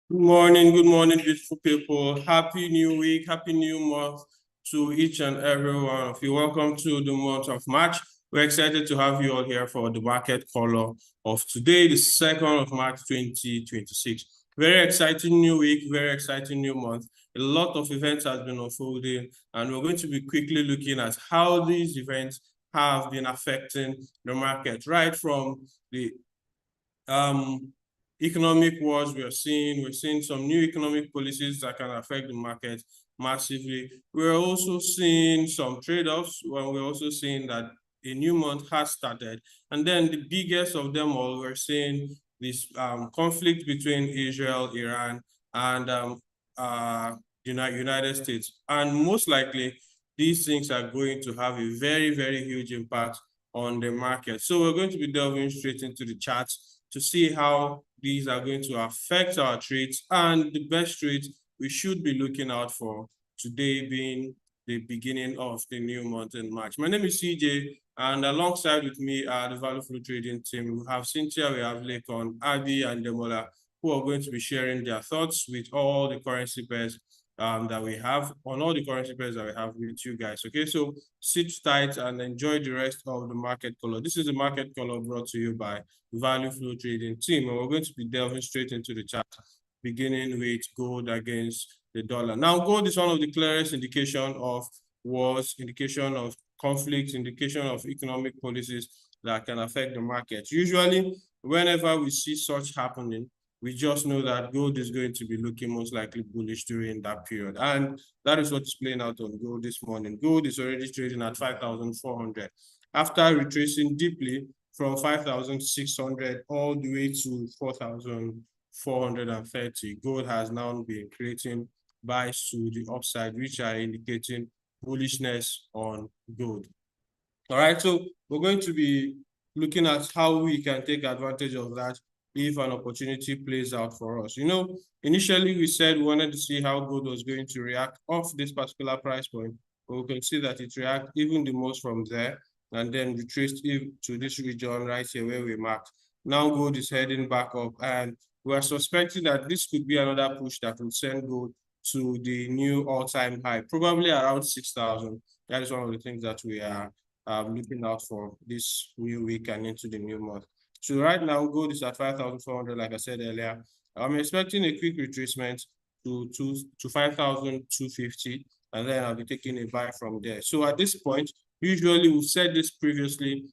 Good morning, beautiful people. Happy new week, happy new month to each and every one of you. Welcome to the month of March. We're excited to have you all here for the market color of today, the 2nd of March, 2026. Very exciting new week, very exciting new month. A lot of events have been unfolding, and we're going to be quickly looking at how these events have been affecting the market, right from the economic wars we're seeing some new economic policies that can affect the market massively. We're also seeing some trade-offs, when we're also seeing that a new month has started. And then the biggest of them all, we're seeing this conflict between Israel, Iran, and United States. And most likely, these things are going to have a very, very huge impact on the market. So we're going to be delving straight into the charts to see how these are going to affect our trades and the best trades we should be looking out for today being the beginning of the new month in March. My name is CJ, and alongside with me are the Value Flow Trading team. We have Cynthia, we have Lekon, Abby, and Demola, who are going to be sharing their thoughts with all the currency pairs that we have, on all the currency pairs that we have with you guys. Okay, so sit tight and enjoy the rest of the market color. This is the market color brought to you by Value Flow Trading team, and we're going to be delving straight into the chart, beginning with gold against the dollar. Now, gold is one of the clearest indication of wars, indication of conflicts, indication of economic policies that can affect the market. Usually, whenever we see such happening, we just know that gold is going to be looking most likely bullish during that period. And that is what's playing out on gold this morning. Gold is already trading at 5,400 after retracing deeply from 5,600 all the way to 4,430. Gold has now been creating buys to the upside, which are indicating bullishness on gold. All right, so we're going to be looking at how we can take advantage of that if an opportunity plays out for us. You know, initially we said we wanted to see how gold was going to react off this particular price point, but we can see that it reacts even the most from there, and then retraced to this region right here where we marked. Now gold is heading back up, and we are suspecting that this could be another push that will send gold to the new all-time high, probably around 6,000. That is one of the things that we are looking out for this new week and into the new month. So right now, gold is at 5,400, like I said earlier. I'm expecting a quick retracement to 5,250, and then I'll be taking a buy from there. So at this point, usually we've said this previously,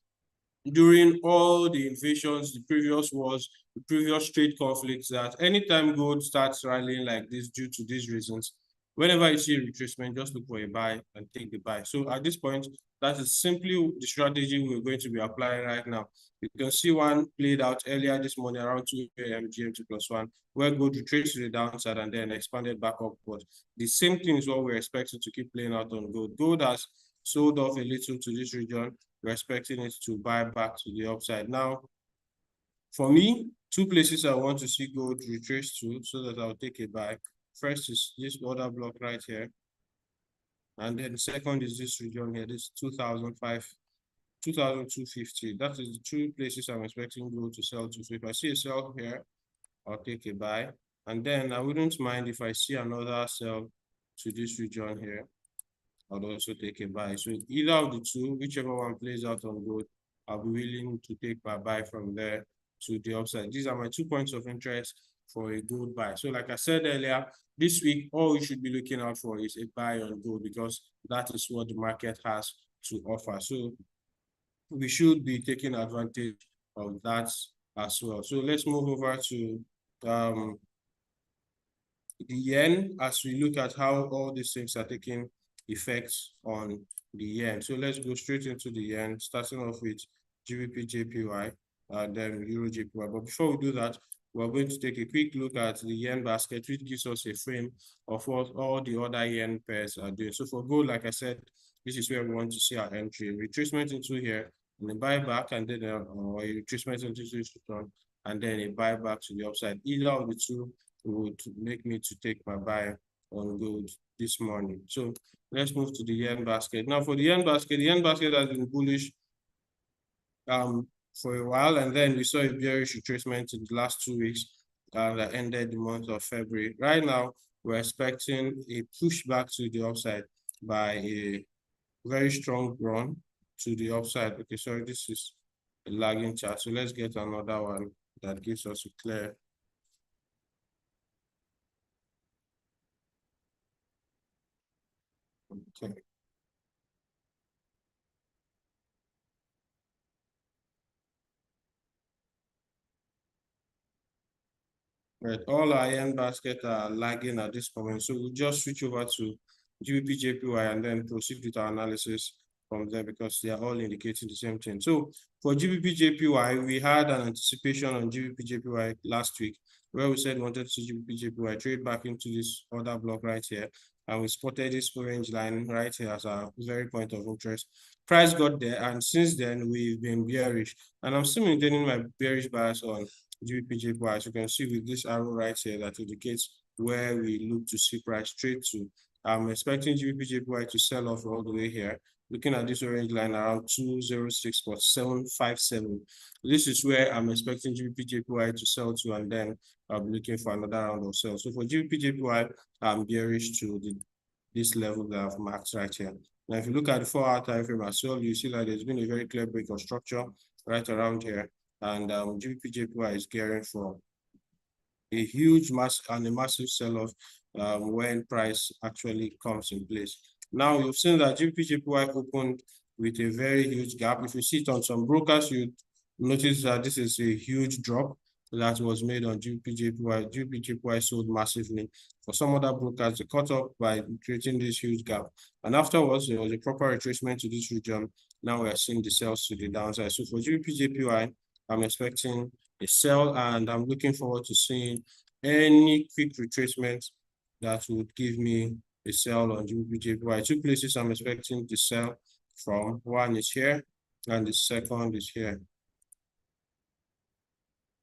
during all the invasions, the previous wars, the previous trade conflicts, that anytime gold starts rallying like this due to these reasons, whenever you see a retracement, just look for a buy and take the buy. So at this point, that is simply the strategy we're going to be applying right now. You can see one played out earlier this morning around 2 a.m. GMT +1, where gold retraced to the downside and then expanded back upward. The same thing is what we're expecting to keep playing out on gold. Gold has sold off a little to this region. We're expecting it to buy back to the upside. Now, for me, two places I want to see gold retrace to so that I'll take a buy. First is this order block right here. And then the second is this region here, this 2,250. That is the two places I'm expecting gold to sell to. So if I see a sell here, I'll take a buy. And then I wouldn't mind if I see another sell to this region here, I'll also take a buy. So either of the two, whichever one plays out on gold, I'll be willing to take my buy from there to the upside. These are my 2 points of interest for a gold buy. So like I said earlier, this week, all we should be looking out for is a buy on gold, because that is what the market has to offer. So we should be taking advantage of that as well. So let's move over to the yen as we look at how all these things are taking effects on the yen. So let's go straight into the yen, starting off with GBPJPY and then EURJPY. But before we do that, we're going to take a quick look at the yen basket, which gives us a frame of what all the other yen pairs are doing. So for gold, like I said, this is where we want to see our entry. Retracement into here, and a buyback, and then a retracement into this return, and then a buyback to the upside. Either of the two would make me to take my buy on gold this morning. So let's move to the yen basket. Now for the yen basket has been bullish for a while, and then we saw a bearish retracement in the last 2 weeks. that ended the month of February. Right now, we're expecting a pushback to the upside by a very strong run to the upside. Okay, sorry, this is a lagging chart. So let's get another one that gives us a clear. Okay. Right, all our yen basket are lagging at this moment. So we'll just switch over to GBPJPY and then proceed with our analysis from there because they are all indicating the same thing. So for GBPJPY, we had an anticipation on GBPJPY last week where we said we wanted to see GBPJPY trade back into this order block right here. And we spotted this orange line right here as our very point of interest. Price got there, and since then we've been bearish. And I'm still maintaining my bearish bias on GBPJPY. As you can see with this arrow right here that indicates where we look to see price trade to. I'm expecting GBPJPY to sell off all the way here. Looking at this orange line around 206.757. This is where I'm expecting GBPJPY to sell to, and then I'll be looking for another round of sell. So for GBPJPY, I'm bearish to this level that I've marked right here. Now, if you look at the 4-hour time frame as well, you see that there's been a very clear break of structure right around here. And GBPJPY is gearing for a huge a massive sell-off when price actually comes in place. Now, you've seen that GBPJPY opened with a very huge gap. If you see it on some brokers, you notice that this is a huge drop that was made on GBPJPY. GBPJPY sold massively. For some other brokers, they caught up by creating this huge gap. And afterwards, there was a proper retracement to this region. Now we are seeing the sales to the downside. So for GBPJPY, I'm expecting a sell, and I'm looking forward to seeing any quick retracement that would give me a sell on GBPJPY. Two places I'm expecting to sell from. One is here, and the second is here.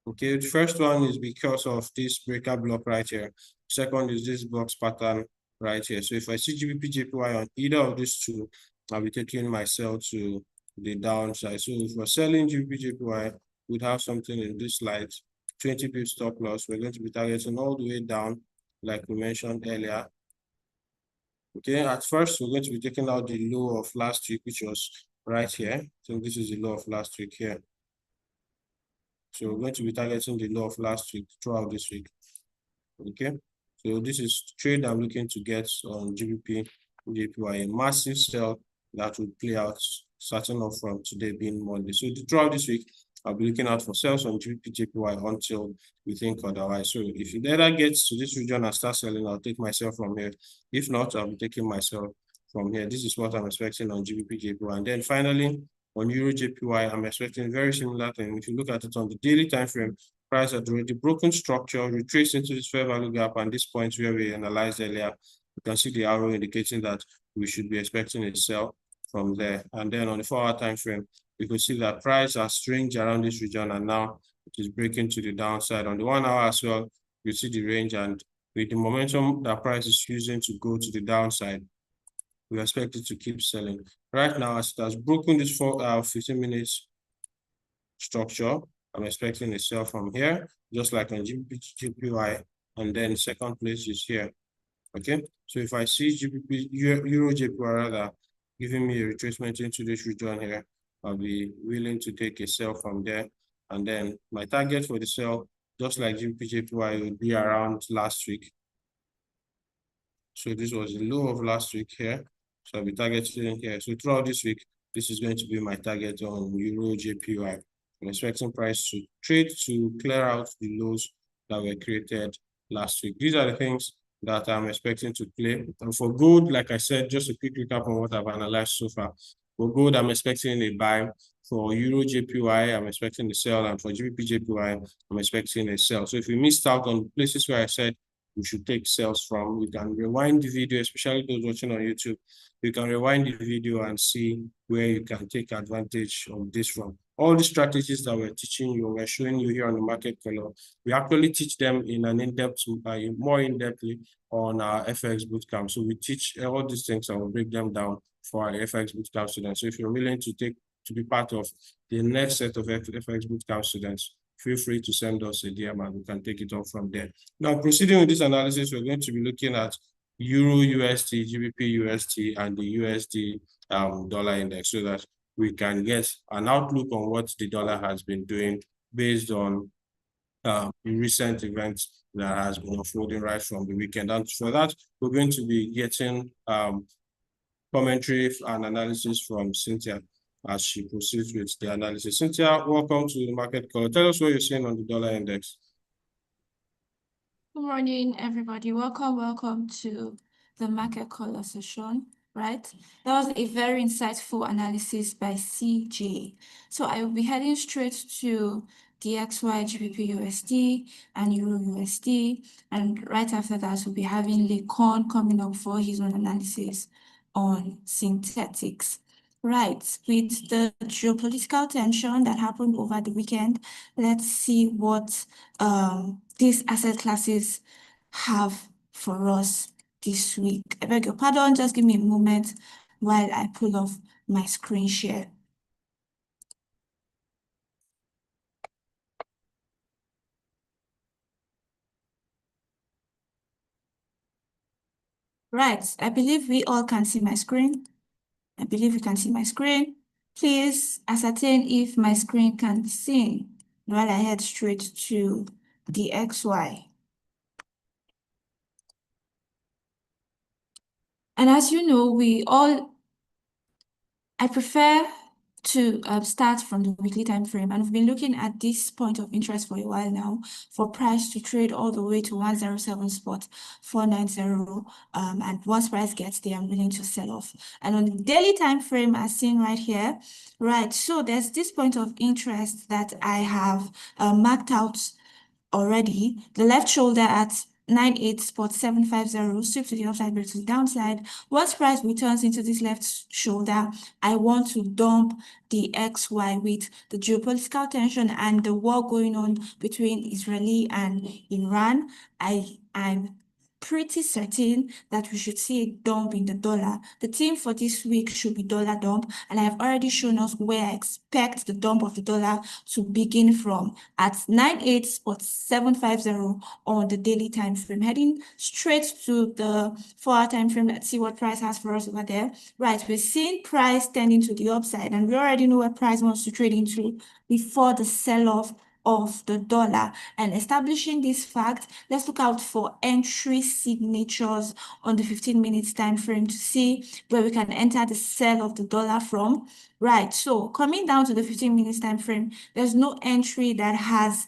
Okay, the first one is because of this breaker block right here. Second is this box pattern right here. So if I see GBPJPY on either of these two, I'll be taking my sell to the downside. So if we're selling GBPJPY, we'd have something in this light, 20 pips stop loss. We're going to be targeting all the way down, like we mentioned earlier. Okay, at first, we're going to be taking out the low of last week, which was right here. So this is the low of last week here. So we're going to be targeting the low of last week throughout this week. Okay, so this is trade I'm looking to get on GBPJPY, a massive sell that will play out starting off from today being Monday. So throughout this week, I'll be looking out for sales on GBPJPY until we think otherwise. So if it either gets to this region and start selling, I'll take myself from here. If not, I'll be taking myself from here. This is what I'm expecting on GBPJPY. And then finally, on EURJPY, I'm expecting a very similar thing. If you look at it on the daily time frame, price had already broken structure, retraced into this fair value gap, and this point where we analyzed earlier, you can see the arrow indicating that we should be expecting a sell from there. And then on the 4-hour time frame, we could see that price has stringed around this region, and now it is breaking to the downside. On the 1 hour as well, you see the range, and with the momentum that price is using to go to the downside, we expect it to keep selling. Right now, as it has broken this 15 minutes structure, I'm expecting a sell from here, just like on GBPJPY, and then second place is here. Okay, so if I see EURJPY rather giving me a retracement into this region here, I'll be willing to take a sell from there. And then my target for the sell, just like GBPJPY, would be around last week. So this was the low of last week here. So I'll be targeting here. So throughout this week, this is going to be my target on EURJPY. I'm expecting price to trade to clear out the lows that were created last week. These are the things that I'm expecting to play. And for gold, like I said, just a quick recap on what I've analyzed so far. For gold, I'm expecting a buy. For EURJPY, I'm expecting a sell. And for GBPJPY, I'm expecting a sell. So if you missed out on places where I said we should take sales from, you can rewind the video, especially those watching on YouTube. You can rewind the video and see where you can take advantage of this from. All the strategies that we're teaching you, we're showing you here on the market color, we actually teach them in an in-depth, more in-depthly on our FX bootcamp. So we teach all these things and we'll break them down for our FX bootcamp students. So if you're willing to be part of the next set of FX bootcamp students, feel free to send us a DM and we can take it on from there. Now, proceeding with this analysis, we're going to be looking at Euro USD, GBP USD, and the USD dollar index so that we can get an outlook on what the dollar has been doing based on recent events that has been unfolding right from the weekend. And for that, we're going to be getting commentary and analysis from Cynthia as she proceeds with the analysis. Cynthia, welcome to the market call. Tell us what you're seeing on the dollar index. Good morning, everybody. Welcome to the market caller session, right? That was a very insightful analysis by CJ. So I will be heading straight to DXY, GBPUSD, and EURUSD. And right after that, we'll be having Lekon coming up for his own analysis on synthetics. Right, with the geopolitical tension that happened over the weekend, let's see what these asset classes have for us this week. I beg your pardon, just give me a moment while I pull off my screen share. Right, I believe we all can see my screen. I believe you can see my screen. Please ascertain if my screen can be seen while I head straight to the XY. And as you know, I prefer to start from the weekly time frame, and we've been looking at this point of interest for a while now for price to trade all the way to 107.490, and once price gets there, I'm willing to sell off. And on the daily time frame, as seen right here, right, so there's this point of interest that I have marked out already. The left shoulder at 98.750, sweep to the upside, break to the downside. Once price returns into this left shoulder, I want to dump the XY with the geopolitical tension and the war going on between Israel and Iran. I'm pretty certain that we should see a dump in the dollar. The theme for this week should be dollar dump, and I have already shown us where I expect the dump of the dollar to begin from at 98.750 on the daily time frame. Heading straight to the 4-hour time frame, let's see what price has for us over there. Right, we're seeing price tending to the upside, and we already know where price wants to trade into before the sell-off of the dollar. And establishing this fact, let's look out for entry signatures on the 15 minutes time frame to see where we can enter the sell of the dollar from. Right, so coming down to the 15 minutes time frame, there's no entry that has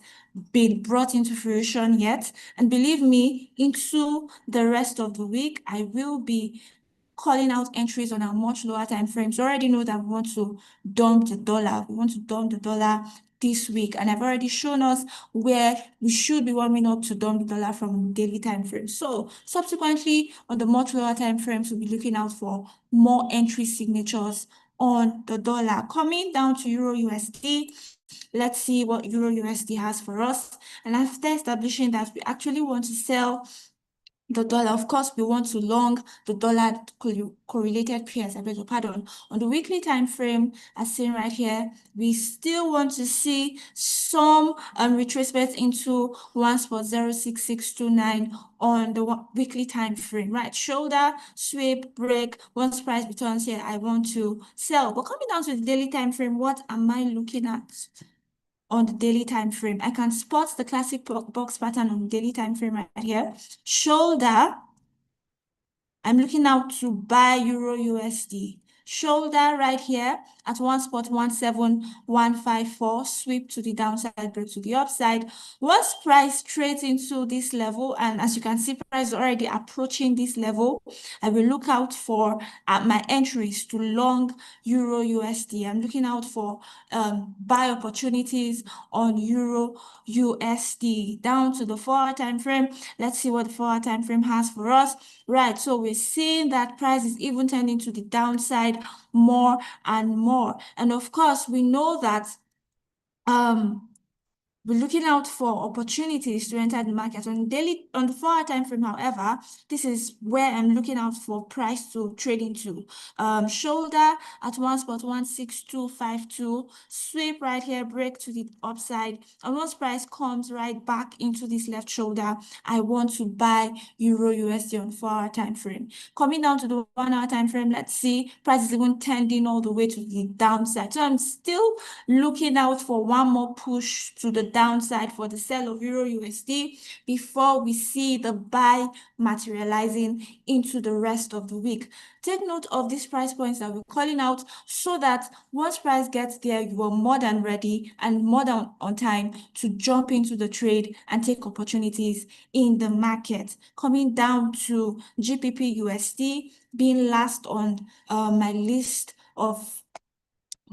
been brought into fruition yet. And believe me, into the rest of the week, I will be calling out entries on a much lower time frames. We already know that we want to dump the dollar. We want to dump the dollar this week, and I've already shown us where we should be warming up to dump the dollar from daily time frames. So subsequently, on the much lower time frames, we'll be looking out for more entry signatures on the dollar. Coming down to Euro USD, let's see what Euro USD has for us. And after establishing that we actually want to sell the dollar, of course, we want to long the dollar correlated pairs, I beg your pardon. On the weekly time frame, as seen right here, we still want to see some retracement into 1.06629 on the weekly time frame, right? Shoulder, sweep, break. Once price returns here, I want to sell. But coming down to the daily time frame, what am I looking at? On the daily time frame, I can spot the classic box pattern on the daily time frame right here. Shoulder, I'm looking out to buy Euro USD. Shoulder right here at 1.17154, sweep to the downside, break to the upside. Once price trades into this level, and as you can see, price is already approaching this level, I will look out for my entries to long Euro USD. I'm looking out for buy opportunities on Euro USD. Down to the 4-hour time frame, let's see what the 4-hour time frame has for us. Right, so we're seeing that price is even tending to the downside more and more. And of course, we know that we're looking out for opportunities to enter the market. On the 4-hour time frame, however, this is where I'm looking out for price to trade into. Shoulder at 1.16252, sweep right here, break to the upside. And once price comes right back into this left shoulder, I want to buy EURUSD on 4-hour time frame. Coming down to the 1-hour time frame, let's see, price is even tending all the way to the downside. So I'm still looking out for one more push to the downside for the sell of EURUSD before we see the buy materializing into the rest of the week. Take note of these price points that we're calling out so that once price gets there, you are more than ready and more than on time to jump into the trade and take opportunities in the market. Coming down to GBPUSD being last on my list of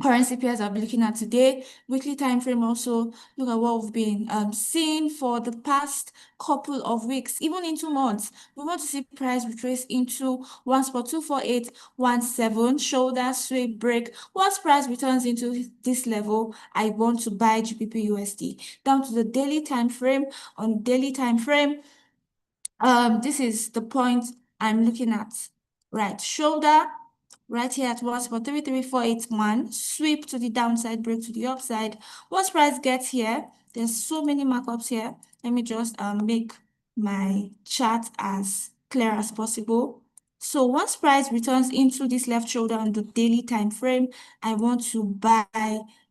currency pairs I'll be looking at today. Weekly time frame also, look at what we've been seeing for the past couple of weeks, even into months. We want to see price retrace into 1.24817, shoulder sweep break. Once price returns into this level, I want to buy GBPUSD. Down to the daily time frame. On daily time frame, this is the point I'm looking at. Right shoulder, right here at 1.33481, sweep to the downside, break to the upside. Once price gets here, there's so many markups here. Let me just make my chart as clear as possible. So once price returns into this left shoulder on the daily time frame, I want to buy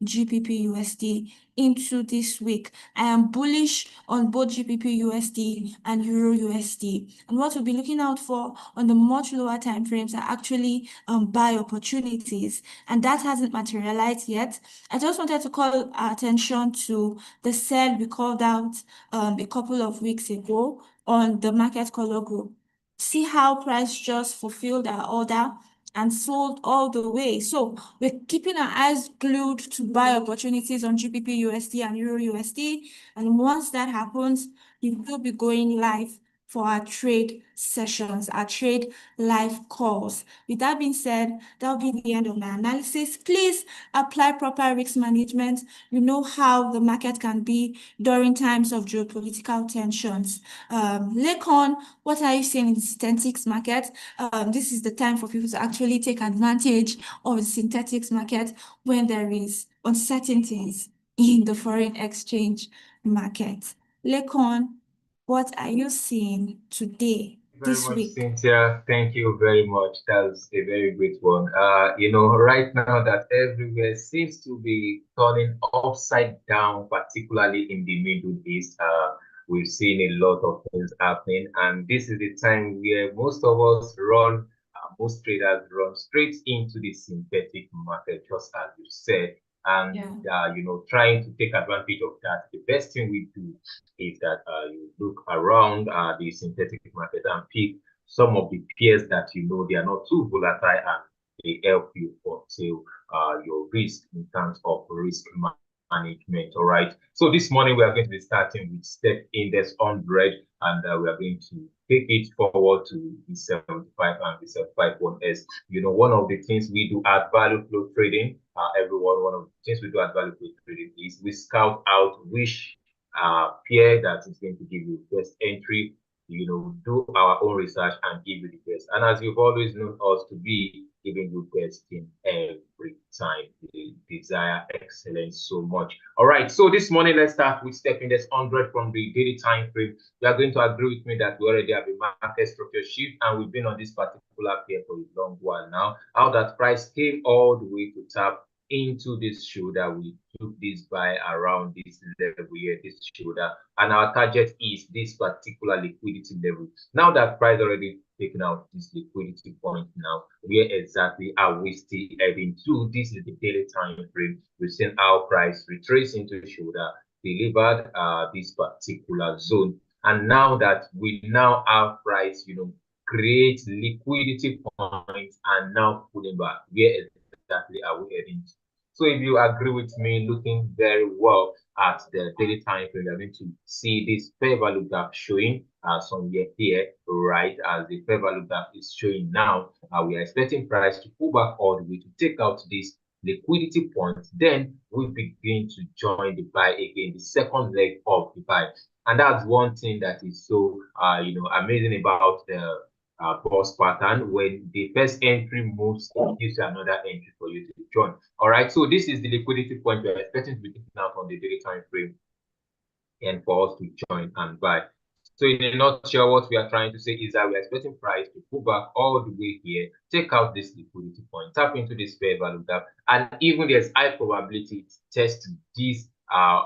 GBPUSD into this week. I am bullish on both GBPUSD and EURUSD. And what we'll be looking out for on the much lower time frames are actually buy opportunities. And that hasn't materialized yet. I just wanted to call our attention to the sell we called out a couple of weeks ago on the market color group. See how price just fulfilled our order and sold all the way. So we're keeping our eyes glued to buy opportunities on GBPUSD and EURUSD. And once that happens, we will be going live for our trade sessions, our trade live calls. With that being said, that'll be the end of my analysis. Please apply proper risk management. You know how the market can be during times of geopolitical tensions. Lakon, what are you seeing in the synthetics market? This is the time for people to actually take advantage of the synthetics market when there is uncertainties in the foreign exchange market. Lakon, what are you seeing today, Very this much, week? Cynthia. Thank you very much. That's a very great one. Right now that everywhere seems to be turning upside down, particularly in the Middle East. We've seen a lot of things happening, and this is the time where most of us most traders run straight into the synthetic market, just as you said. And trying to take advantage of that. The best thing we do is that you look around the synthetic market and pick some of the pairs that they are not too volatile and they help you curtail your risk in terms of risk management. All right. So this morning we are going to be starting with step index 100, and we are going to take it forward to the 75 and the 75.1s. One of the things we do at value flow trading, one of the things we do at value flow trading is we scout out which pair that is going to give you best entry, do our own research and give you the best. And as you've always known us to be, giving you best in every time. We desire excellence so much. All right, so this morning, let's start with step index 100 from the daily time frame. You are going to agree with me that we already have a market structure shift, and we've been on this particular pair for a long while now. How that price came all the way to tap into this shoulder. We took this buy around this level here, this shoulder, and our target is this particular liquidity level. Now that price already taken out this liquidity point, now where exactly are we still heading to? This is the daily time frame. We've seen our price retrace into shoulder, delivered this particular zone, and now that we now have price create liquidity points and now pulling back, where exactly are we heading to? So if you agree with me, looking very well at the daily time frame, you're going to see this fair value gap showing somewhere here, right? As the fair value gap is showing now, we are expecting price to pull back all the way to take out this liquidity point, then we begin to join the buy again, the second leg of the buy. And that's one thing that is so amazing about the boss pattern. When the first entry moves, it gives you another entry for you to join. All right, so this is the liquidity point we're expecting to be taken out on the daily time frame and for us to join and buy. So in a nutshell, what we are trying to say is that we're expecting price to pull back all the way here, take out this liquidity point, tap into this fair value gap, and even there's high probability to test this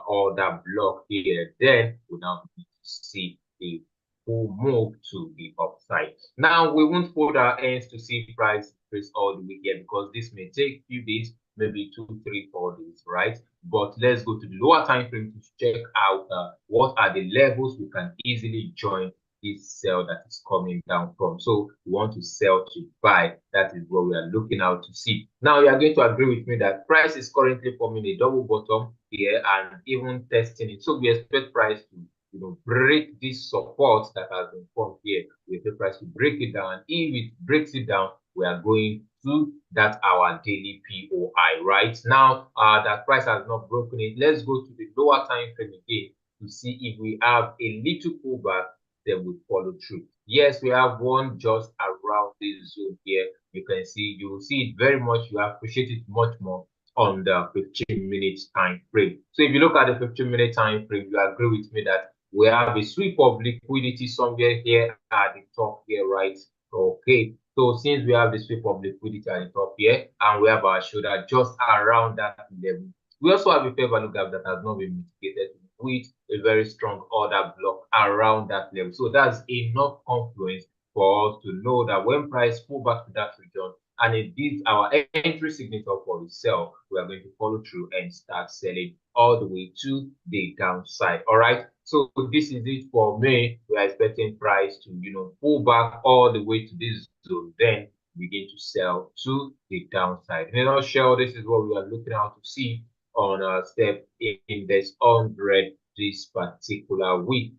order block here. Then we now need to see the full move to the upside. Now we won't hold our hands to see price increase all the way here because this may take few days, maybe 2, 3, 4 days, right? But let's go to the lower time frame to check out what are the levels we can easily join this sell that is coming down from. So we want to sell to buy. That is what we are looking out to see. Now you are going to agree with me that price is currently forming a double bottom here and even testing it. So we expect price to break this support that has been formed here. We expect price to break it down. If it breaks it down, we are going to that our daily POI. Right now that price has not broken it, let's go to the lower time frame again to see if we have a little pullback, then we follow through. Yes, we have one just around this zone here. You can see, you will see it very much, you appreciate it much more on the 15-minute time frame. So if you look at the 15-minute time frame, you agree with me that we have a sweep of liquidity somewhere here at the top here, right? Okay, so since we have the sweep of liquidity at the top here and we have our shoulder just around that level, we also have a fair value gap that has not been mitigated with a very strong order block around that level. So that's enough confluence for us to know that when price pull back to that region and it gives our entry signature for the sell, we are going to follow through and start selling all the way to the downside. All right, so this is it for me. We are expecting price to pull back all the way to this zone, then begin to sell to the downside. In a nutshell, this is what we are looking out to see on a step index 100 this particular week.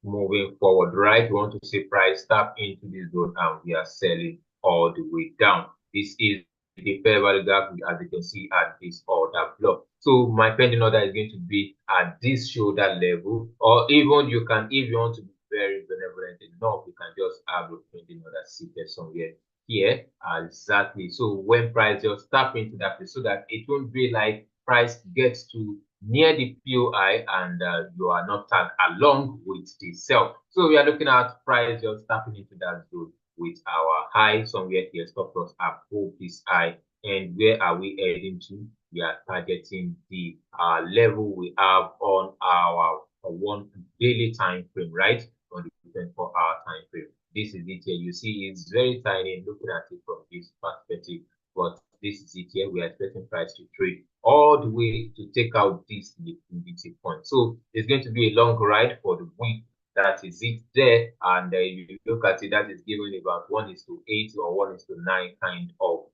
Moving forward, right, we want to see price tap into this zone and we are selling all the way down. This is the fair value gap, as you can see, at this order block. So my pending order is going to be at this shoulder level, or even you can, if you want to be very benevolent enough, you can just have a pending order seated somewhere here. Exactly. So when price just tap into that place, so that it won't be like price gets to near the POI and you are not tagged along with the sell. So we are looking at price just tapping into that zone with our high somewhere here, stop loss above this high. And where are we heading to? We are targeting the level we have on our one daily time frame, right? On the 24-hour time frame. This is it here. You see it's very tiny looking at it from this perspective, but this is it here. We are expecting price to trade all the way to take out this liquidity point. So it's going to be a long ride for the week. That is it there. And if you look at it, that is given about 1:8 or 1:9 kind of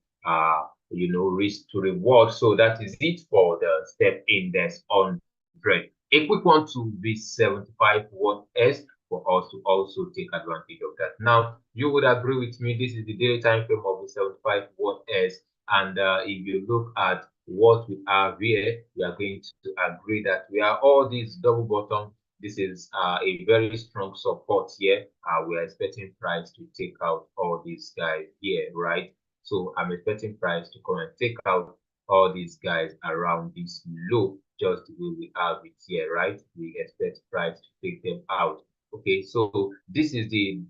risk to reward. So that is it for the step index 100. A quick one to be 75-1S for us to also take advantage of that. Now you would agree with me, this is the daily time frame of the 75-1S, and if you look at what we have here, we are going to agree that we are all these double bottom. This is a very strong support here. We are expecting price to take out all these guys here, right? So I'm expecting price to come and take out all these guys around this low, just the way we have it here, right? We expect price to take them out. Okay, so this is the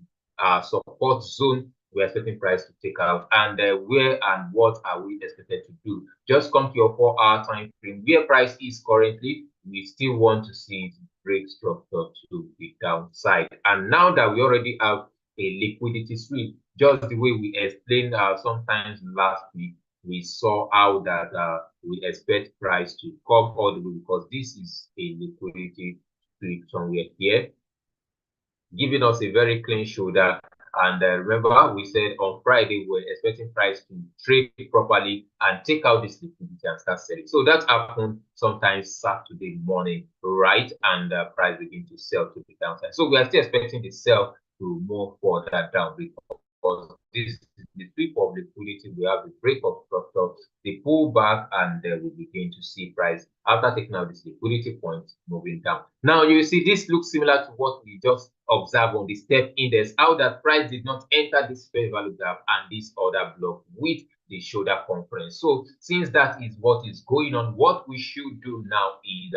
support zone we're expecting price to take out, and where and what are we expected to do? Just come to your 4-hour time frame where price is currently. We still want to see it break structure to the downside. And now that we already have a liquidity sweep, just the way we explained sometimes last week, we saw how that we expect price to come all the way, because this is a liquidity sweep somewhere here, giving us a very clean shoulder. And remember, we said on Friday we're expecting price to trade properly and take out this liquidity and start selling. So that happened sometimes Saturday morning, right? And price begin to sell to the downside. So we are still expecting the sell to move further down, because this is the sweep of liquidity. We have the break of structure, the pullback, and then we begin to see price after taking out this liquidity point moving down. Now you see this looks similar to what we just observed on the step index, how that price did not enter this fair value gap and this other block with the shoulder conference. So since that is what is going on, what we should do now is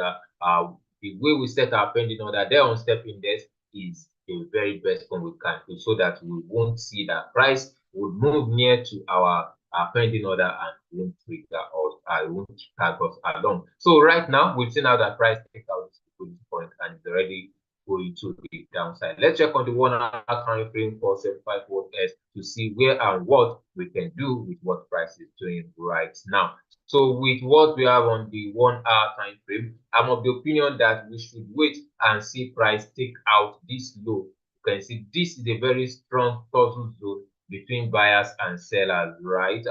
the way we set our pending order there on step index is the very best one we can do, so that we won't see that price would move near to our pending order and won't trigger us, won't tag us along. So right now we've seen how that price take out this liquidity point and it's already going to the downside. Let's check on the 1 hour time frame for 75S to see where and what we can do with what price is doing right now. So with what we have on the 1 hour time frame, I'm of the opinion that we should wait and see price take out this low. You can see this is a very strong tussle zone between buyers and sellers, right?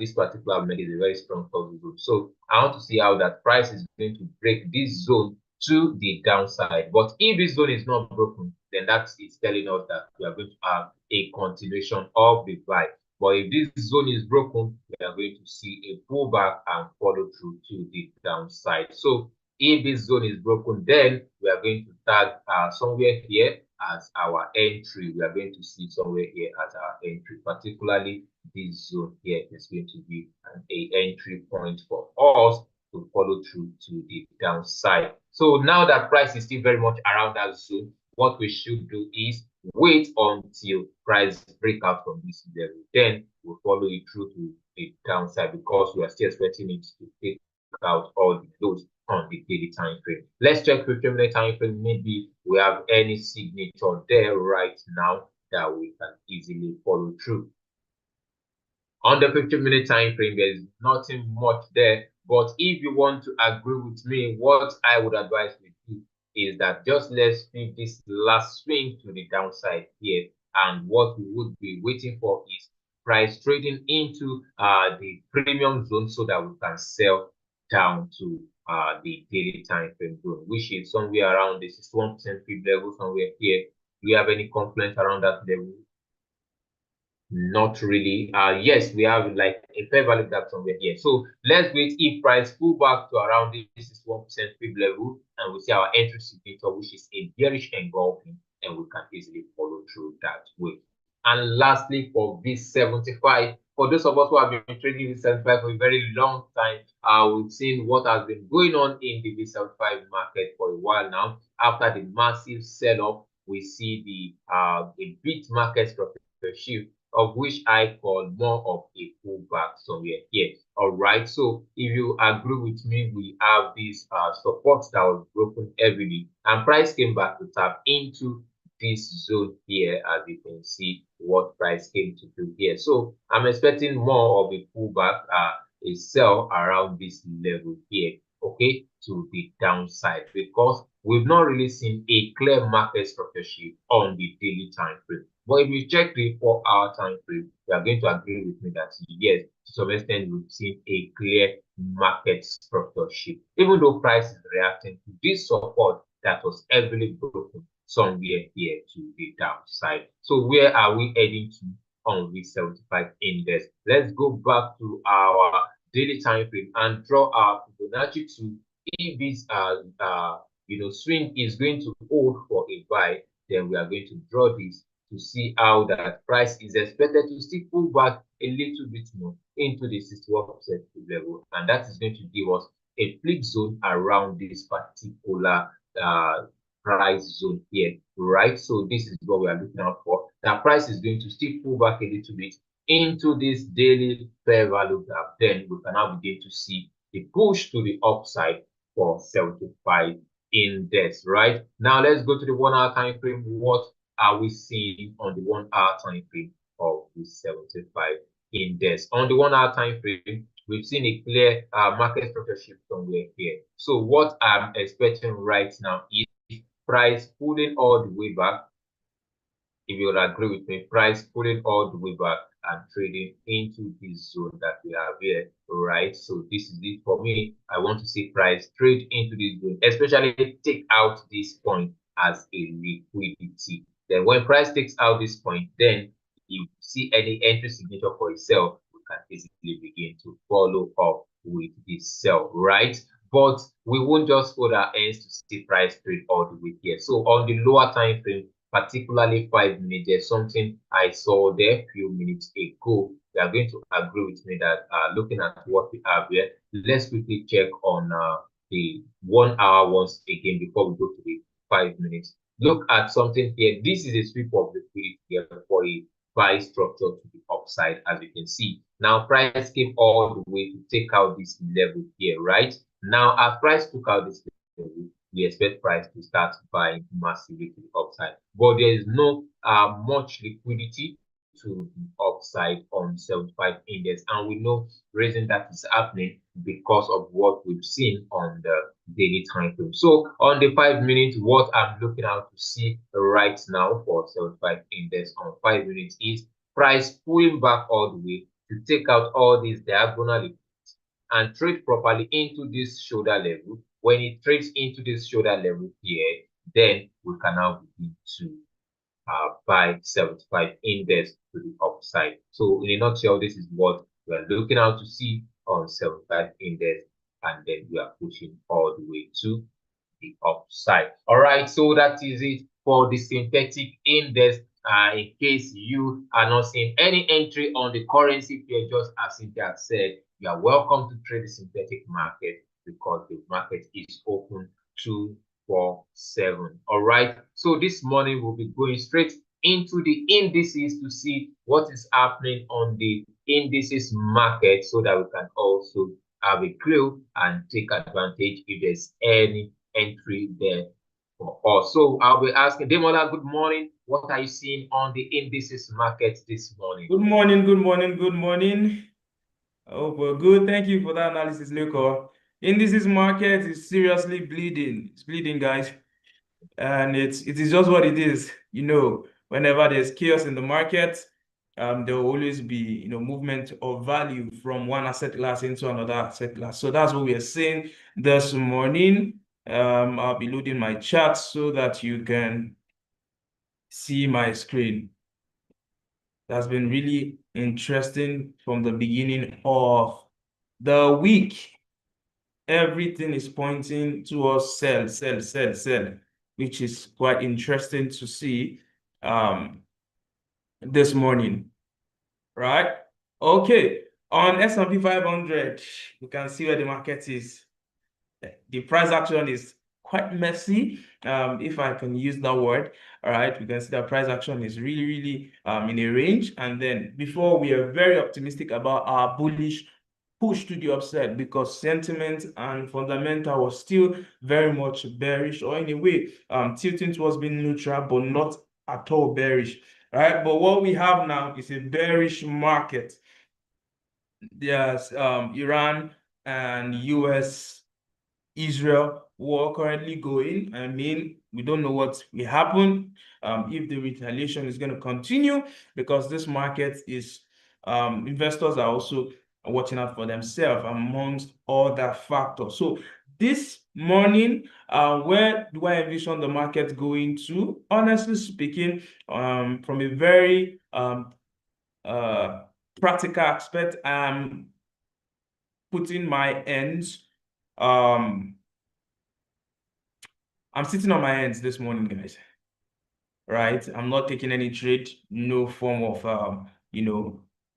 This particular method is a very strong tussle zone. So I want to see how that price is going to break this zone to the downside. But if this zone is not broken, then that is telling us that we are going to have a continuation of the buy. But if this zone is broken, we are going to see a pullback and follow through to the downside. So if this zone is broken, then we are going to tag somewhere here as our entry. We are going to see somewhere here as our entry, particularly this zone here is going to be an entry point for us to follow through to the downside. So now that price is still very much around that zone, what we should do is wait until price break out from this level. Then we'll follow it through to the downside because we are still expecting it to take out all the lows on the daily time frame. Let's check 15-minute time frame. Maybe we have any signature there right now that we can easily follow through. On the 15-minute time frame, there's nothing much there. But if you want to agree with me, what I would advise with you is that just let's leave this last swing to the downside here. And what we would be waiting for is price trading into the premium zone so that we can sell down to the daily time frame zone, which is somewhere around the 61% fib level, somewhere here. Do you have any complaints around that level? Not really. Yes, we have like a fair value gap somewhere here. So let's wait if price pull back to around this is 1% fib level, and we see our entry signature, which is a bearish engulfing, and we can easily follow through that way. And lastly, for this 75, for those of us who have been trading this 75 for a very long time, we've seen what has been going on in the V75 market for a while now. After the massive sell-off, we see the beat market structure shift, of which I call more of a pullback somewhere here. All right, so if you agree with me, we have these supports that was broken heavily, and price came back to tap into this zone here, as you can see what price came to do here. So I'm expecting more of a pullback, a sell around this level here, okay, to the downside, because we've not really seen a clear market structure shift on the daily time frame. But if you check the 4-hour time frame, you are going to agree with me that yes, to some extent we've seen a clear market structure shift, even though price is reacting to this support that was heavily broken somewhere here to the downside. So where are we heading to on the 75 index? Let's go back to our daily time frame and draw our Fibonacci to if this swing is going to hold for a buy, then we are going to draw this to see how that price is expected to still pull back a little bit more into the 61% level, and that is going to give us a flip zone around this particular price zone here, right? So this is what we are looking out for. That price is going to still pull back a little bit into this daily fair value gap. Then we can now begin to see the push to the upside for 75 index, right? Now let's go to the 1-hour time frame. What are we seeing on the 1-hour time frame of the 75 index? On the 1-hour time frame, we've seen a clear market structure shift somewhere here. So what I'm expecting right now is price pulling all the way back. If you would agree with me, price pulling all the way back and trading into this zone that we have here, right? So this is it for me. I want to see price trade into this zone, especially take out this point as a liquidity. Then when price takes out this point, then if you see any entry signature for a sell, we can easily begin to follow up with this sell, right? But we won't just hold our hands to see price trade all the way here. So on the lower time frame, particularly 5 minutes, there's something I saw there a few minutes ago. You are going to agree with me that looking at what we have here, let's quickly check on the 1 hour once again before we go to the 5 minutes. Look at something here. This is a sweep of liquidity here for a buy structure to the upside, as you can see. Now, price came all the way to take out this level here, right? Now, as price took out this level, we expect price to start buying massively to the upside. But there is no much liquidity to the upside on 75 index, and we know the reason that is happening because of what we've seen on the daily time frame. So on the 5 minutes, what I'm looking out to see right now for 75 index on 5 minutes is price pulling back all the way to take out all these diagonal and trade properly into this shoulder level. When it trades into this shoulder level here, then we can now begin to buy 75 index to the upside. So in a nutshell, this is what we're looking out to see on 75 index, and then we are pushing all the way to the upside. All right, so that is it for the synthetic index. In case you are not seeing any entry on the currency pair, just as Cynthia said, you are welcome to trade the synthetic market because the market is open 247. All right, so this morning we'll be going straight into the indices to see what is happening on the indices market so that we can also have a clue and take advantage if there's any entry there for us. So I'll be asking Demola, good morning. What are you seeing on the indices market this morning? Good morning, good morning, good morning. Oh, well, good. Thank you for that analysis, Luco. Indices market is seriously bleeding. It's bleeding, guys. And it is just what it is. You know, whenever there's chaos in the market, there will always be, movement of value from one asset class into another asset class. So that's what we are seeing this morning. I'll be loading my chart so that you can see my screen. That's been really interesting from the beginning of the week. Everything is pointing towards sell, sell, sell, sell, which is quite interesting to see this morning, right? Okay, on S&P 500, you can see where the market is. The price action is quite messy, if I can use that word. All right, we can see that price action is really in a range, and then before we are very optimistic about our bullish push to the upside because sentiment and fundamental was still very much bearish, or in a way tilting towards being neutral but not at all bearish. Right, but what we have now is a bearish market. There's Iran and US Israel war currently going. I mean, we don't know what will happen if the retaliation is going to continue, because this market is investors are also watching out for themselves amongst other factors. So this morning, where do I envision the market going to? Honestly speaking, from a very practical aspect, I'm putting my ends. I'm sitting on my hands this morning, guys. Right? I'm not taking any trade, no form of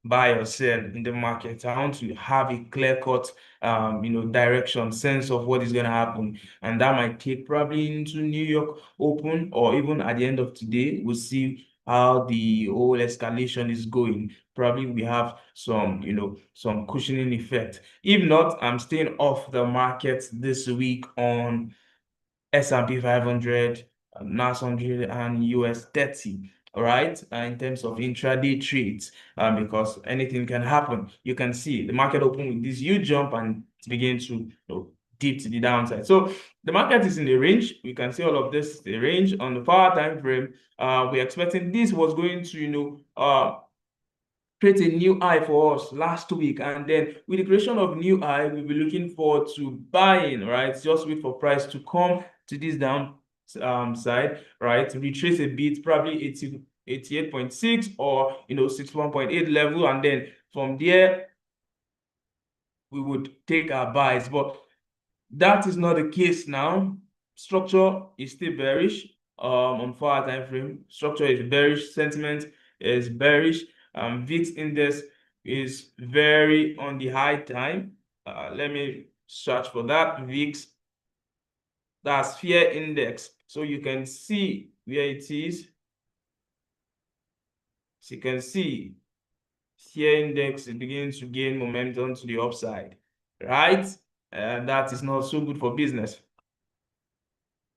buy or sell in the market. I want to have a clear-cut direction, sense of what is going to happen. And that might take probably into New York Open, or even at the end of today, we'll see how the whole escalation is going. Probably we have some some cushioning effect. If not, I'm staying off the market this week on S&P 500, NAS 100, and US 30. All right, in terms of intraday trades, because anything can happen. You can see the market open with this huge jump and it's beginning to dip to the downside. So the market is in the range. We can see all of this, the range on the power time frame. We're expecting this was going to create a new high for us last week, and then with the creation of new high, we'll be looking forward to buying. Right, just wait for price to come to this down side, right, retrace a bit, probably 88.6 or 61.8 level, and then from there we would take our buys. But that is not the case now. Structure is still bearish on 4-hour time frame. Structure is bearish, sentiment is bearish. VIX index is very on the high time. Let me search for that. VIX, that's fear index. So you can see where it is. So you can see fear index is beginning to gain momentum to the upside, right? That is not so good for business,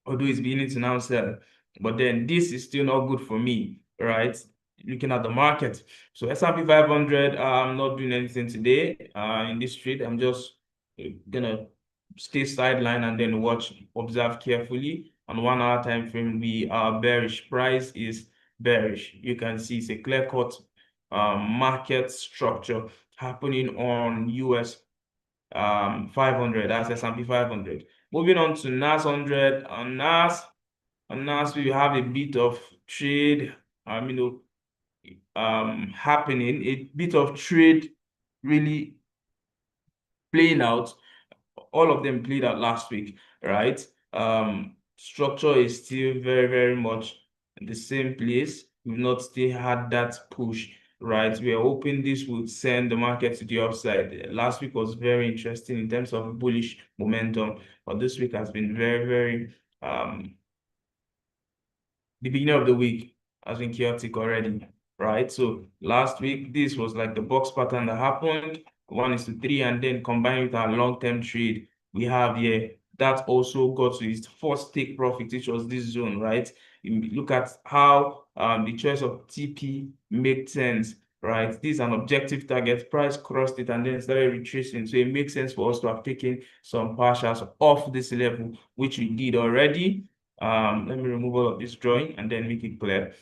although it's beginning to now sell. But then this is still not good for me, right? Looking at the market. So S&P 500, I'm not doing anything today in this trade. I'm just gonna stay sideline and then observe carefully. On 1-hour time frame, we are bearish. Price is bearish. You can see it's a clear-cut market structure happening on US 500, that's S&P 500. Moving on to NAS 100. On NAS we have a bit of trade happening, a bit of trade really playing out. All of them played out last week, right? Structure is still very, very much in the same place. We've not still had that push, right? We are hoping this would send the market to the upside. Last week was very interesting in terms of bullish momentum, but this week has been very, very the beginning of the week has been chaotic already, right? So last week, this was like the box pattern that happened, 1:3, and then combined with our long-term trade we have here, that also got to its first take profit, which was this zone, right? You look at how the choice of TP made sense, right? This is an objective target. Price crossed it and then started retracing. So it makes sense for us to have taken some partials off this level, which we did already. Let me remove all of this drawing and then make it clear.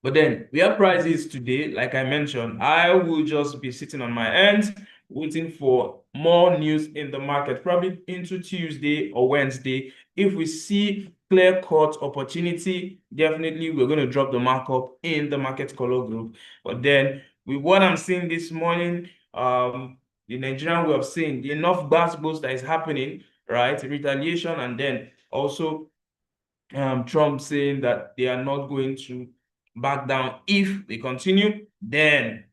But then where price is today, like I mentioned, I will just be sitting on my hands waiting for more news in the market, probably into Tuesday or Wednesday. If we see clear-cut opportunity, definitely we're going to drop the markup in the market color group. But then with what I'm seeing this morning, the Nigerian way of saying the enough gas boost that is happening, right? Retaliation, and then also Trump saying that they are not going to back down if they continue, then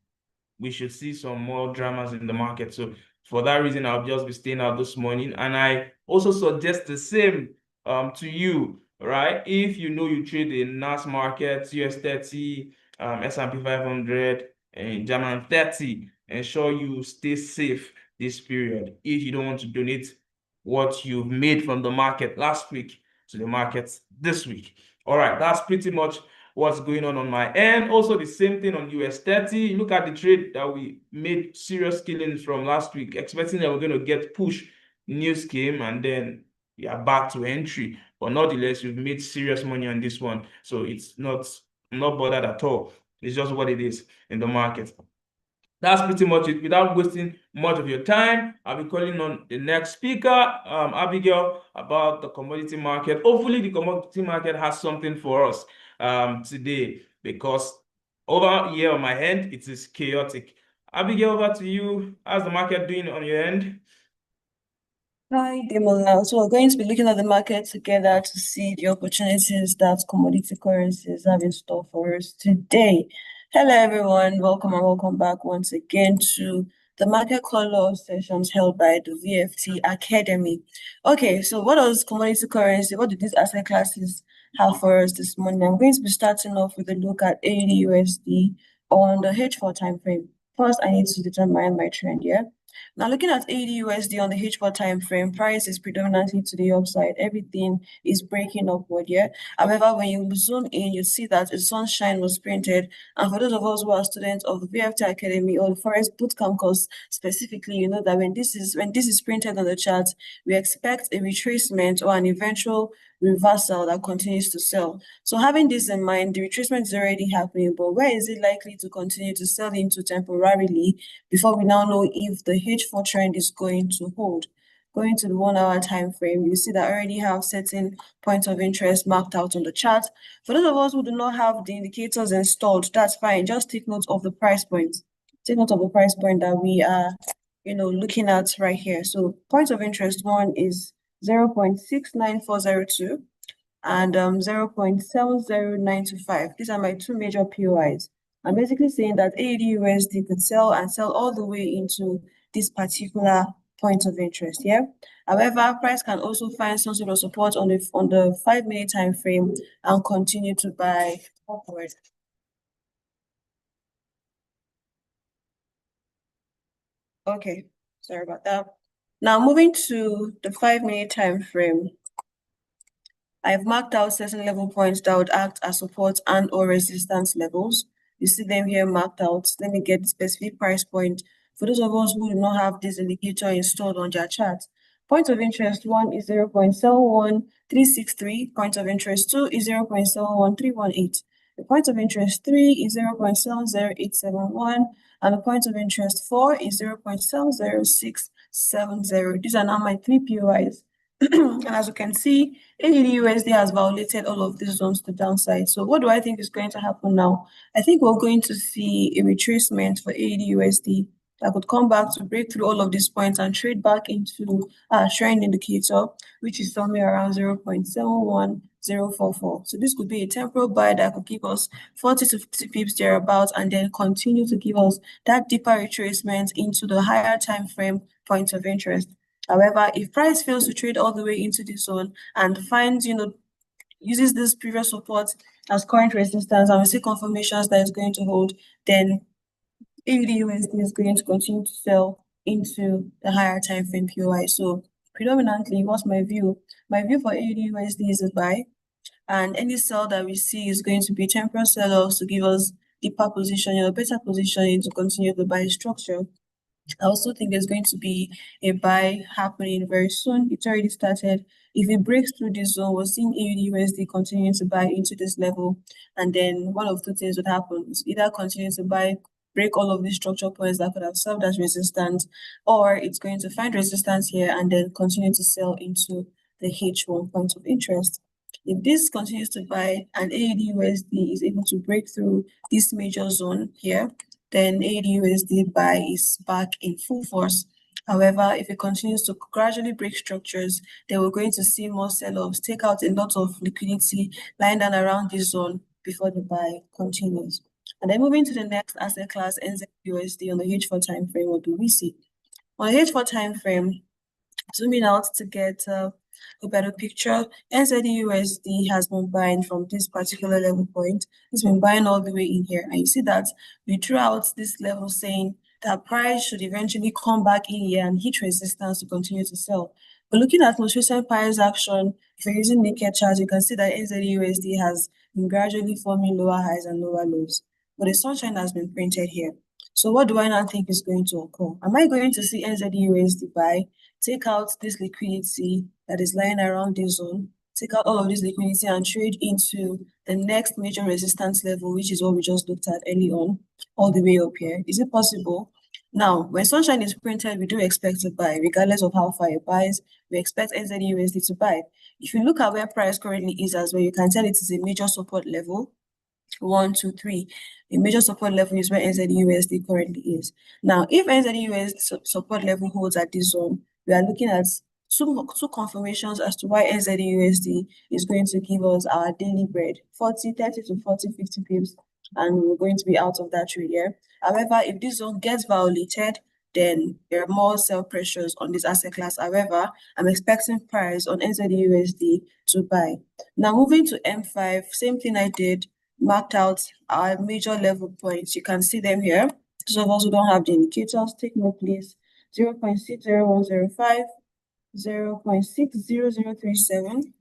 we should see some more dramas in the market. So for that reason, I'll just be staying out this morning. And I also suggest the same to you, right? If you know you trade in NAS market, US 30, S&P 500, and German 30, ensure you stay safe this period if you don't want to donate what you've made from the market last week to the markets this week. All right, that's pretty much what's going on my end. Also the same thing on US 30. Look at the trade that we made serious killings from last week, expecting that we're going to get push. News came and then we are back to entry, but nonetheless we've made serious money on this one, so it's not, I'm not bothered at all. It's just what it is in the market. That's pretty much it. Without wasting much of your time, I'll be calling on the next speaker, Abigail, about the commodity market. Hopefully the commodity market has something for us today, because over here on my end, it is chaotic. Abigail, over to you. How's the market doing on your end? Hi, Demola. So we're going to be looking at the market together to see the opportunities that commodity currencies have in store for us today. Hello, everyone. Welcome and welcome back once again to the market color sessions held by the VFT Academy. Okay, so what does commodity currency, what do these asset classes have for us this morning? I'm going to be starting off with a look at AUDUSD on the H4 time frame. First, I need to determine my trend, yeah? Now, looking at AUDUSD on the H4 time frame, price is predominantly to the upside. Everything is breaking upward, yeah? However, when you zoom in, you see that a sunshine was printed. And for those of us who are students of the VFT Academy or the Forex Bootcamp course specifically, you know that when this is printed on the chart, we expect a retracement or an eventual reversal that continues to sell. So having this in mind, the retracement is already happening, but where is it likely to continue to sell into temporarily before we now know if the H4 trend is going to hold? going to the 1 hour time frame, you see that I already have certain points of interest marked out on the chart. For those of us who do not have the indicators installed, that's fine. Just take note of the price point. Take note of the price point that we are, looking at right here. So points of interest one is 0.69402 and 0.70925. These are my two major POIs. I'm basically saying that AUDUSD could sell and sell all the way into this particular point of interest here. However, price can also find some sort of support on the 5-minute time frame and continue to buy upward. Okay, sorry about that. Now moving to the 5-minute time frame, I've marked out certain level points that would act as support and or resistance levels. You see them here marked out. Let me get the specific price point for those of us who do not have this indicator installed on their chart. Point of interest one is 0.71363. Point of interest two is 0.71318. The point of interest three is 0.70871. And the point of interest 4 is 0.70670. These are now my three POIs. And as you can see, AUDUSD has violated all of these zones to downside. So what do I think is going to happen now? I think we're going to see a retracement for AUDUSD that could come back to break through all of these points and trade back into a trend indicator, which is somewhere around 0.71044. So this could be a temporal buy that could give us 40 to 50 pips thereabouts and then continue to give us that deeper retracement into the higher time frame points of interest. However, if price fails to trade all the way into this zone and finds, uses this previous support as current resistance and we see confirmations that it's going to hold, then AUDUSD is going to continue to sell into the higher time frame POI. So predominantly, what's my view? My view for AUDUSD is a buy, and any sell that we see is going to be temporary sell-offs to give us deeper position, better positioning to continue the buy structure. I also think there's going to be a buy happening very soon. It's already started. If it breaks through this zone, we're seeing AUDUSD continuing to buy into this level. And then one of two things would happen. It's either continue to buy, break all of these structure points that could have served as resistance, or it's going to find resistance here and then continue to sell into the H1 point of interest. If this continues to buy and AUDUSD is able to break through this major zone here, then AUDUSD buy is back in full force. However, if it continues to gradually break structures, then we're going to see more sell-offs, take out a lot of liquidity lying down around this zone before the buy continues. And then moving to the next asset class, NZDUSD on the H4 time frame, what do we see? On the H4 time frame, zooming out to get a better picture, NZDUSD has been buying from this particular level point. It's been buying all the way in here. And you see that we drew out this level saying that price should eventually come back in here and hit resistance to continue to sell. But looking at most recent price action, if you're using naked chart, you can see that NZDUSD has been gradually forming lower highs and lower lows. But the sunshine has been printed here. So what do I now think is going to occur? Am I going to see NZDUSD buy, take out this liquidity that is lying around this zone, take out all of this liquidity and trade into the next major resistance level, which is what we just looked at early on, all the way up here? Is it possible? Now, when sunshine is printed, we do expect to buy, regardless of how far it buys. We expect NZDUSD to buy. If you look at where price currently is as well, you can tell it is a major support level. 1, 2, 3. The major support level is where NZDUSD currently is. Now, if NZDUSD support level holds at this zone, we are looking at two confirmations as to why NZDUSD is going to give us our daily bread, 30 to 40, 50 pips, and we're going to be out of that trade here. However, if this zone gets violated, then there are more sell pressures on this asset class. However, I'm expecting price on NZDUSD to buy. Now, moving to M5, same thing I did, marked out our major level points. You can see them here. Those of us who don't have the indicators, take note, please. 0.60105, 0.60037,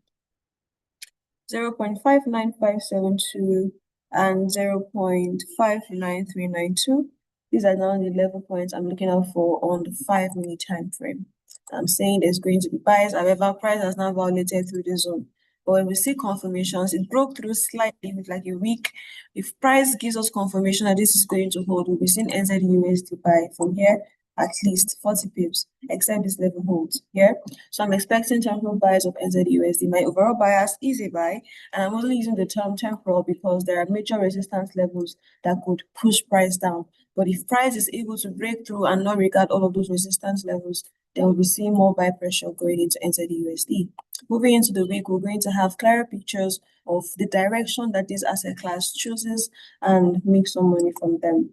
0.59572, and 0.59392. These are now the level points I'm looking out for on the 5-minute time frame. I'm saying there's going to be buys. However, price has now violated through the zone. But when we see confirmations, it broke through slightly with like a week. If price gives us confirmation that this is going to hold, we'll be seeing NZDUSD buy from here. at least 40 pips, except this level holds here. So I'm expecting temporal buys of NZDUSD. My overall bias is a buy, and I'm only using the term temporal because there are major resistance levels that could push price down. But if price is able to break through and not regard all of those resistance levels, then we'll be seeing more buy pressure going into NZDUSD. Moving into the week, we're going to have clearer pictures of the direction that this asset class chooses and make some money from them.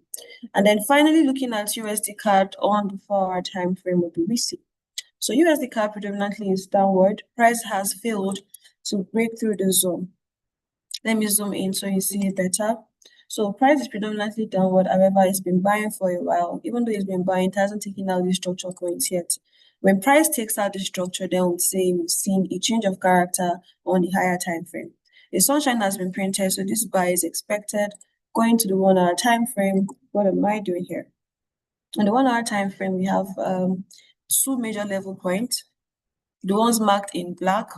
And then finally, looking at USDCAD on the 4-hour time frame will be recent. So USDCAD predominantly is downward. Price has failed to break through the zone. Let me zoom in so you see it better. So price is predominantly downward. However, it's been buying for a while. Even though it's been buying, it hasn't taken out the structure coins yet. When price takes out the structure, then we'll say we've seen a change of character on the higher time frame. The sunshine has been printed, so this buy is expected. Going to the 1-hour time frame, what am I doing here? On the 1-hour time frame, we have 2 major level points. The ones marked in black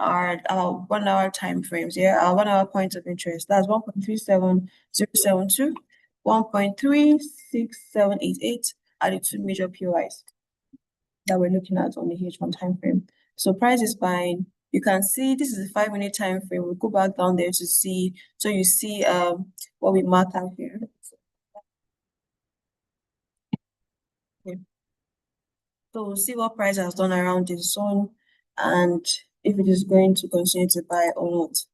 are our 1-hour time frames, our 1-hour points of interest. That's 1.37072, 1.36788 are the 2 major POIs that we're looking at on the H1 time frame. So price is buying. You can see this is a 5-minute time frame. We'll go back down there to see. So you see what we marked out here. Okay. So we'll see what price has done around this zone and if it is going to continue to buy or not.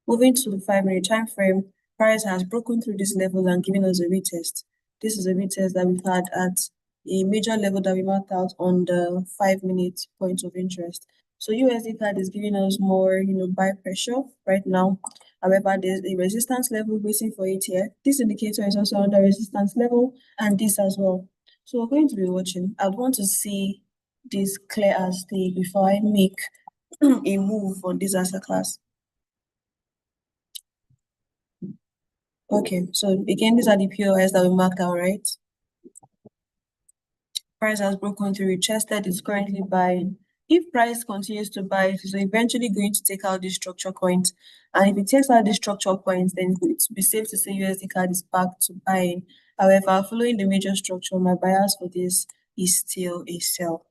Moving to the 5-minute time frame, price has broken through this level and given us a retest. This is a retest that we've had at a major level that we marked out on the 5-minute point of interest. So USDCAD is giving us more, buy pressure right now. However, there's a resistance level waiting for it here. This indicator is also under resistance level and this as well. So we're going to be watching. I'd want to see this clear as day before I make a move on this asset class. Okay, so again, these are the POIs that we marked out, right? Price has broken through, retested, is currently buying. If price continues to buy, it is eventually going to take out this structure point. And if it takes out this structure points, then it would be safe to say USDCAD is back to buying. However, following the major structure, my bias for this is still a sell.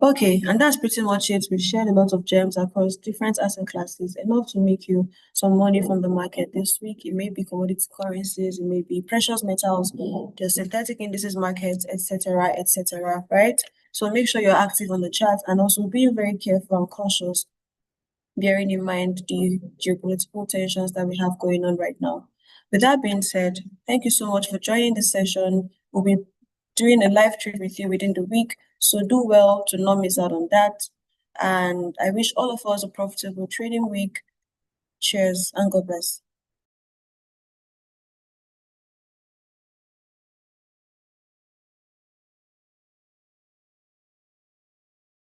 Okay, and that's pretty much it. We've shared a lot of gems across different asset classes, enough to make you some money from the market this week. It may be commodity currencies, it may be precious metals, the synthetic indices markets, etc., right? So make sure you're active on the chat and also being very careful and cautious, bearing in mind the geopolitical tensions that we have going on right now. With that being said, thank you so much for joining the session. We'll be doing a live trade with you within the week, so do well to not miss out on that. And I wish all of us a profitable trading week. Cheers and God bless.